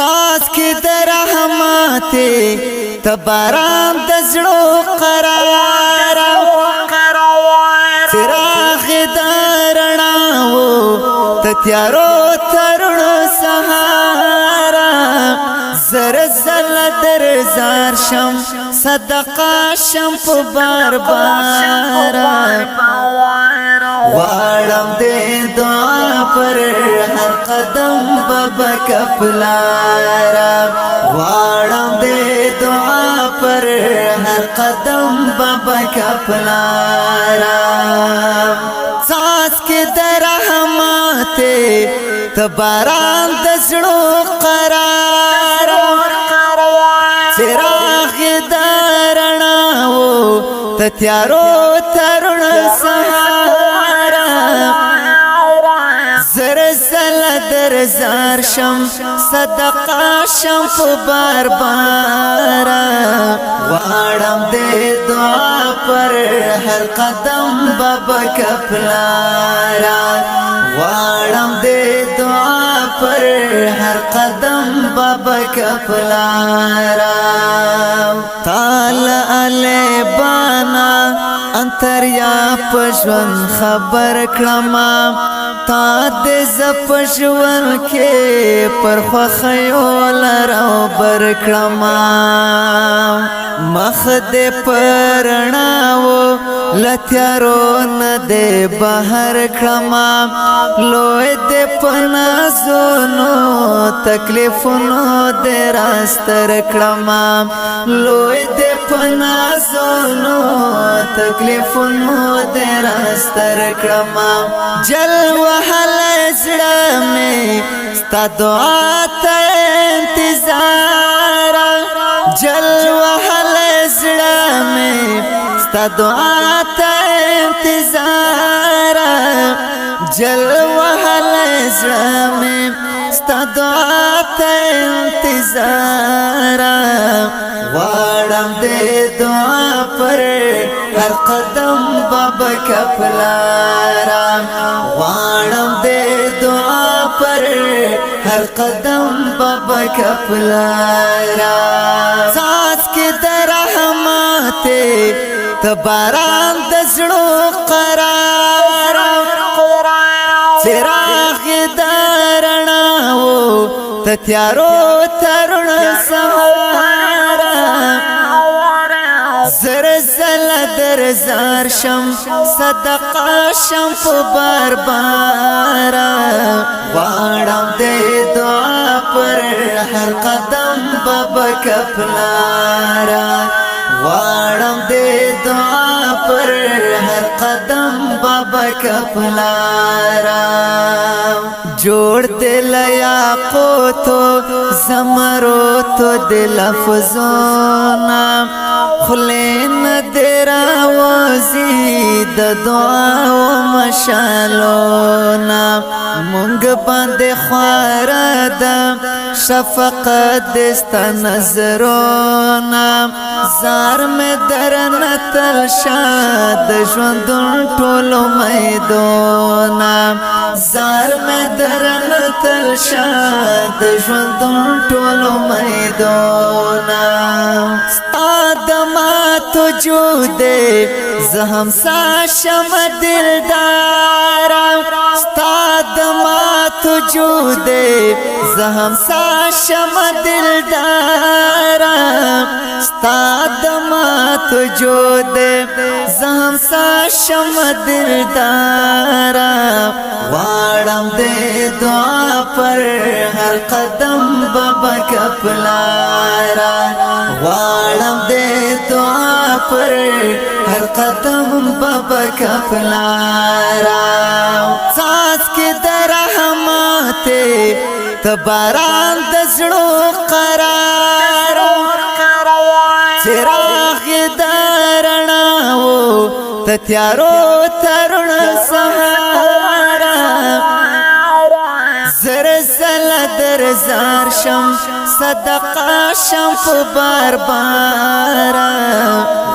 ساز کی در رحماتے تباران دزڑو قرار چراغ دارناو تتیارو ترڑ سہارا زر زل در زار شم صدقہ شم پو بار بارا وارم دے دعا پر ہر قدم بابا کپلارا وارم دے دعا پر ہر قدم بابا کپلارا ساز کے در رحماتے تباران دزڑو قرار چراغ دارناو تتیارو ترن سہارا زر زل در زار شم صدقہ شم پو بار بارا وارم دے دعا پر ہر قدم بابا کپلارا وارم دے دعا پر ہر قدم بابا کپلارا تال علی بانا انتریا پشون خبر کلما تا دے زپشون کے پر خوخیول رو برکلما مخ دے پرناو لتیارو ندے بہر کلما لوئے دے پنازونو تکلیفونو دے راستر کلما لوئے دے پنازونو تکلیفونو دے راستر کلما جل وحل زڑا میں ستا دعا تا انتظار جل وحل زڑا میں ستا دعا تا انتظار جل وحل زڑا میں ستا دعا تا انتظار وارم دے دعا پر ہر قدم بابا کپلارا وارم دے دعا پر ہر قدم بابا کپلارا ساز کے در رحماتے تباران دزڑو قرار چراغ دارناو تتیارو ترن سہارا زر زل در زار شم صدقہ شم پو بار بارا وارم دے دعا پر ہر قدم بابا کپلارا وارم دے دعا پر ہر قدم بابا کپلارا جوڑ دل یاقوتو زمرو تو دل افزونا خلین دیرا وزید دعا و مشالونا مونگ باند خواردا شفقت دستا نظرونا زار میں درن تلشاد جوندن ٹولو میدونا زار میں درن تلشاد جوندن ٹولو میدونا ستاد تو جودے زہم سا شم دلدارا ستاد تو جودے زہم سا شم دلدارا ستاد تو جودے زہم سا شم دلدارا وارم دے دعا پر ہر قدم بابا کپلارا وارم دے دعا پر ہر قدم بابا کپلارا ساز کے در رحماتے تباران دزڑو قرار چراغ دارناو تتیارو ترن سہارا زر زل در زار شم صدقہ شم پو بار بارا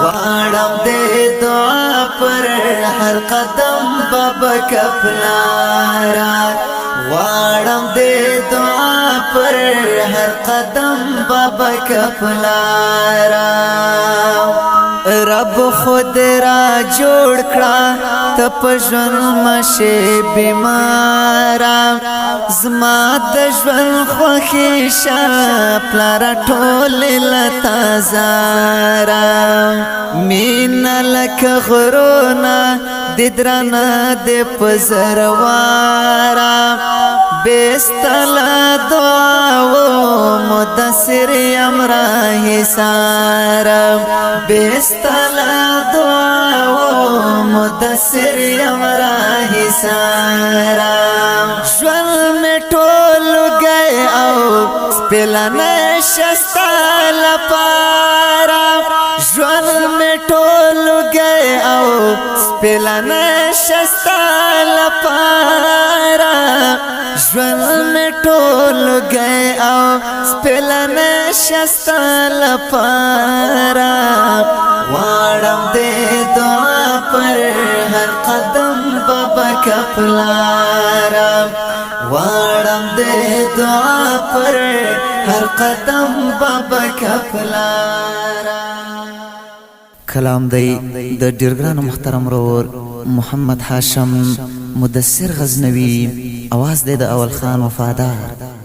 وارم دے دعا پر ہر قدم بابا کپلارا غواړم دې دعا پر هر قدم بابا کپلارا رب خود را جوړ کړه ته په ژوند مشه بیمارا زما د ژوند خوښي شه پلار ټول لتا زارا مینا لکه غرونا د درنا د پزروارا بستلا دعا و مدثر امره سارا بستلا دعا و مدثر امره سارا ژوند میں ټول گئے او سپلنه شستا لپاره ژوند میں ټول گئے او سپلنه شستا لپاره ژوند میں ټول گئے او سپلنه شستا لپاره غواړم دې دعا پر هر قدم بابا کپلارا غواړم دې دعا پر هر قدم بابا کپلارا کلام دی د ډیرګران محترم رور محمد هاشم مدثر غزنوی، आवाज دے د اول خان وفادار.